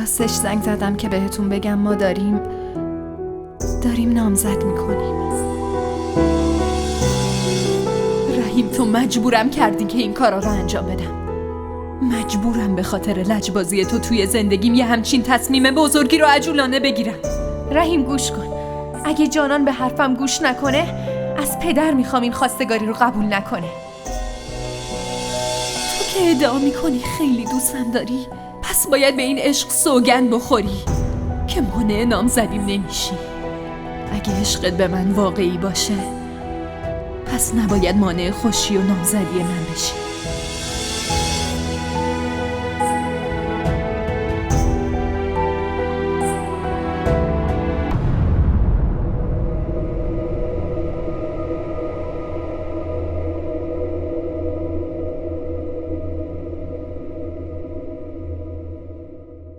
راستش زنگ زدم که بهتون بگم ما داریم نامزد میکنیم. رحیم تو مجبورم کردی که این کارا رو انجام بدم. مجبورم به خاطر لجبازی تو توی زندگیم یه همچین تصمیم بزرگی رو عجولانه بگیرم. رحیم گوش کن، اگه جانان به حرفم گوش نکنه از پدر میخوام این خواستگاری رو قبول نکنه. تو که ادعا میکنی خیلی دوستم داری، پس باید به این عشق سوگند بخوری که مانع نامزدیم نمیشی. اگه عشقت به من واقعی باشه پس نباید مانع خوشی و نامزدی من بشی.